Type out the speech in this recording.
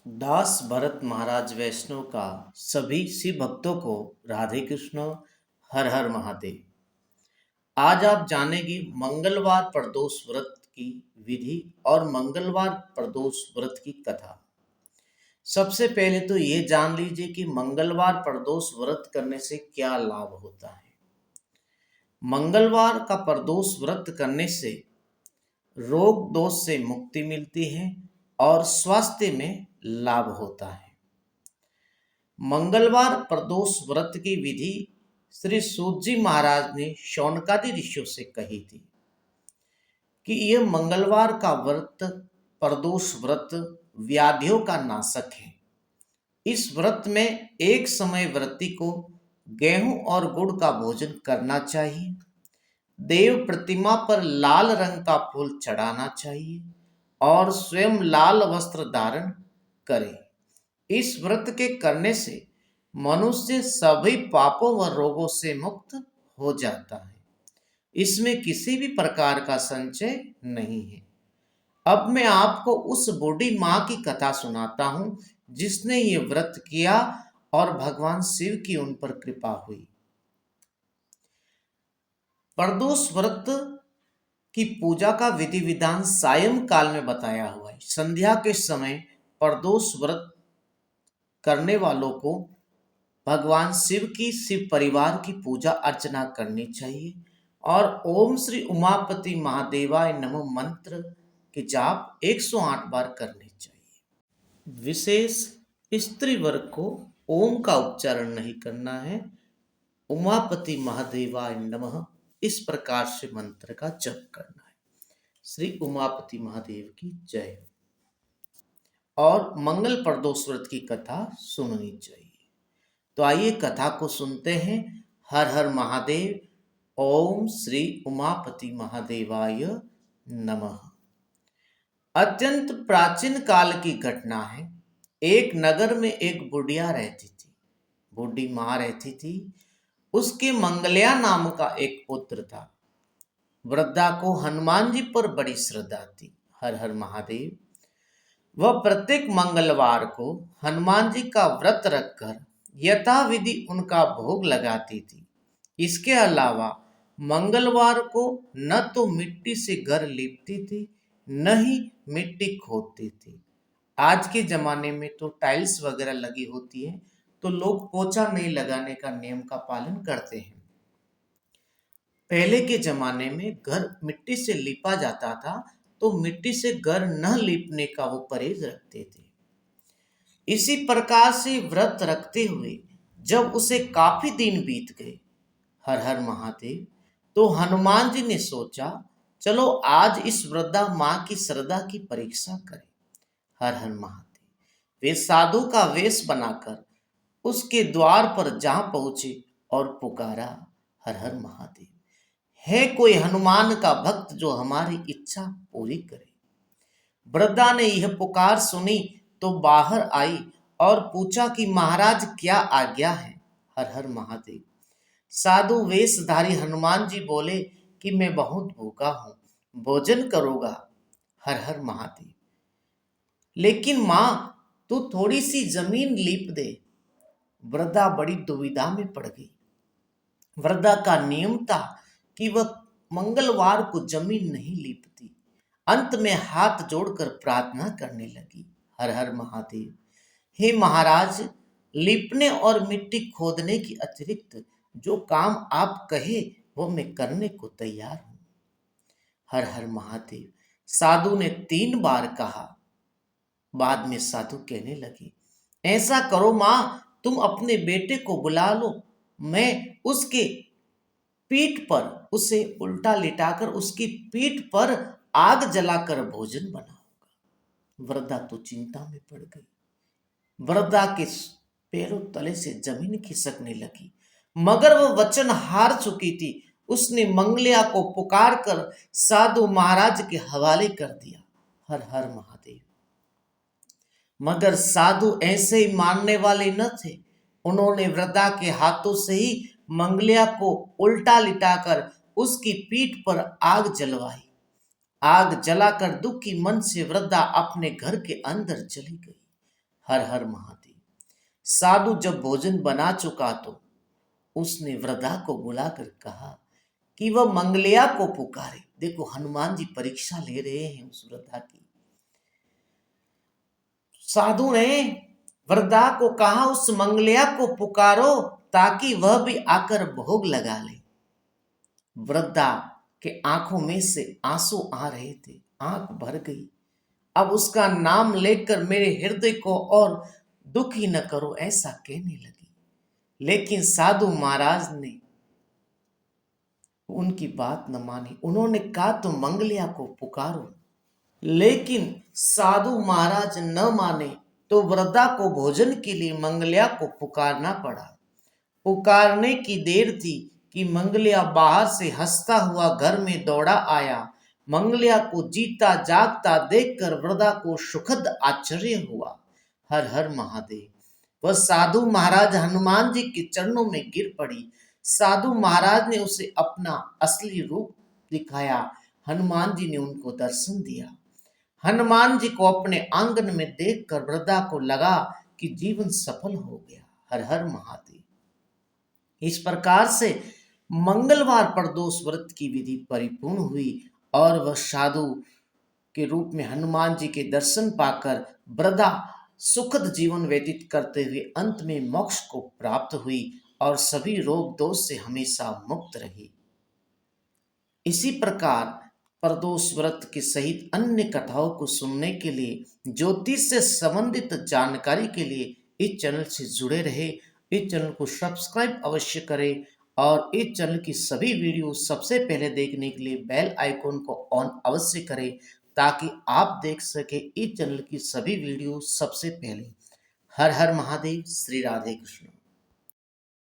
दास भरत महाराज वैष्णव का सभी शिव भक्तों को राधे कृष्ण। हर हर महादेव। आज आप जानेंगे मंगलवार प्रदोष व्रत की विधि और मंगलवार प्रदोष व्रत की कथा। सबसे पहले तो ये जान लीजिए कि मंगलवार प्रदोष व्रत करने से क्या लाभ होता है। मंगलवार का प्रदोष व्रत करने से रोग दोष से मुक्ति मिलती है और स्वास्थ्य में लाभ होता है। मंगलवार प्रदोष व्रत की विधि श्री सूत जी महाराज ने शौनकादि ऋषियों से कही थी कि यह मंगलवार का व्रत प्रदोष व्रत व्याधियों का नाशक है। इस व्रत में एक समय व्रती को गेहूं और गुड़ का भोजन करना चाहिए। देव प्रतिमा पर लाल रंग का फूल चढ़ाना चाहिए और स्वयं लाल वस्त्र धारण करें। इस व्रत के करने से मनुष्य सभी पापों व रोगों से मुक्त हो जाता है। इसमें किसी भी प्रकार का संचय नहीं है। अब मैं आपको उस बूढ़ी मां की कथा सुनाता हूं जिसने ये व्रत किया और भगवान शिव की उन पर कृपा हुई। प्रदोष व्रत की पूजा का विधि विधान सायंकाल में बताया हुआ है। संध्या के समय प्रदोष व्रत करने वालों को भगवान शिव की शिव परिवार की पूजा अर्चना करनी चाहिए और ओम श्री उमापति महादेवाय नमः मंत्र के जाप 108 बार करने चाहिए। विशेष स्त्री वर्ग को ओम का उच्चारण नहीं करना है। उमापति महादेवाय नमः इस प्रकार से मंत्र का जप करना है। श्री उमापति महादेव की जय। और मंगल प्रदोष व्रत की कथा सुननी चाहिए। तो आइए कथा को सुनते हैं। हर हर महादेव। ओम श्री उमापति महादेवाय नमः। अत्यंत प्राचीन काल की घटना है। एक नगर में एक बुढ़िया रहती थी। बूढ़ी माँ रहती थी। उसके मंगल्या नाम का एक पुत्र था। वृद्धा को हनुमान जी पर बड़ी श्रद्धा थी। हर हर महादेव। वह प्रत्येक मंगलवार को हनुमान जी का व्रत रखकर यथाविधि उनका भोग लगाती थी। इसके अलावा मंगलवार को न तो मिट्टी से घर लीपती थी न ही मिट्टी खोदती थी। आज के जमाने में तो टाइल्स वगैरह लगी होती है तो लोग पोछा नहीं लगाने का नियम का पालन करते हैं। पहले के जमाने में घर मिट्टी से लीपा जाता था तो मिट्टी से घर न लीपने का वो परहेज रखते थे। इसी प्रकार से व्रत रखते हुए जब उसे काफी दिन बीत गए, हर हर महादेव, तो हनुमान जी ने सोचा चलो आज इस वृद्धा मां की श्रद्धा की परीक्षा करें। हर हर महादेव। वे साधु का वेश बनाकर उसके द्वार पर जा पहुंचे और पुकारा, हर हर महादेव, है कोई हनुमान का भक्त जो हमारी इच्छा पूरी करे। वृद्धा ने यह पुकार सुनी तो बाहर आई और पूछा कि महाराज क्या आज्ञा है। हर हर महादेव। साधु वेशधारी हनुमान जी बोले कि मैं बहुत भूखा हूं, भोजन करूंगा। हर हर महादेव। लेकिन मां तू थोड़ी सी जमीन लीप दे। वृद्धा बड़ी दुविधा में पड़ गई। वृद्धा का नियम था कि वह मंगलवार को जमीन नहीं लीपती। अंत में हाथ जोड़कर प्रार्थना करने लगी, हर हर महादेव, हे महाराज, लीपने और मिट्टी खोदने की अतिरिक्त जो काम आप कहे वो मैं करने को तैयार हूं। हर हर महादेव। साधु ने 3 बार कहा। बाद में साधु कहने लगे, ऐसा करो मां, तुम अपने बेटे को बुला लो, मैं उसके पीठ पर उसे उल्टा लिटाकर उसकी पीठ पर आग जलाकर भोजन बनाऊंगा। वृद्धा तो चिंता में पड़ गई। वृद्धा के पैरों तले से जमीन खिसकने लगी, मगर वह वचन हार चुकी थी। उसने मंगलिया को पुकार कर साधु महाराज के हवाले कर दिया। हर हर महादेव। मगर साधु ऐसे ही मानने वाले न थे। उन्होंने वृद्धा के हाथों से ही मंगलिया को उल्टा लिटाकर उसकी पीठ पर आग जलवाई। आग जलाकर दुखी मन से वृद्धा अपने घर के अंदर चली गई। हर हर महादेव। साधु जब भोजन बना चुका तो उसने वृद्धा को बुलाकर कहा कि वह मंगलिया को पुकारे। देखो हनुमान जी परीक्षा ले रहे हैं उस वृद्धा की। साधु ने वृद्धा को कहा उस मंगलिया को पुकारो ताकि वह भी आकर भोग लगा ले। वृद्धा के आंखों में से आंसू आ रहे थे, आंख भर गई। अब उसका नाम लेकर मेरे हृदय को और दुखी न करो, ऐसा कहने लगी। लेकिन साधु महाराज ने उनकी बात न मानी। उन्होंने कहा तुम मंगलिया को पुकारो, लेकिन साधु महाराज न माने तो वृद्धा को भोजन के लिए मंगलिया को पुकारना पड़ा। पुकारने की देर थी कि मंगलिया बाहर से हंसता हुआ घर में दौड़ा आया। मंगलिया को जीता जागता देखकर वृद्धा को सुखद आश्चर्य हुआ। हर हर महादेव। वह साधु महाराज हनुमान जी के चरणों में गिर पड़ी। साधु महाराज ने उसे अपना असली रूप दिखाया। हनुमान जी ने उनको दर्शन दिया। हनुमान जी को अपने आंगन में देखकर वृद्धा को लगा कि जीवन सफल हो गया। हर हर महादेव। इस प्रकार से मंगलवार प्रदोष व्रत की विधि परिपूर्ण हुई और वह साधु के रूप में हनुमान जी के दर्शन पाकर वृद्धा सुखद जीवन व्यतीत करते हुए अंत में मोक्ष को प्राप्त हुई और सभी रोग दोष से हमेशा मुक्त रही। इसी प्रकार प्रदोष व्रत के सहित अन्य कथाओं को सुनने के लिए, ज्योतिष से संबंधित जानकारी के लिए इस चैनल से जुड़े रहे। इस चैनल को सब्सक्राइब अवश्य करें और इस चैनल की सभी वीडियो सबसे पहले देखने के लिए बेल आइकॉन को ऑन अवश्य करें ताकि आप देख सके इस चैनल की सभी वीडियो सबसे पहले। हर हर महादेव। श्री राधे कृष्ण।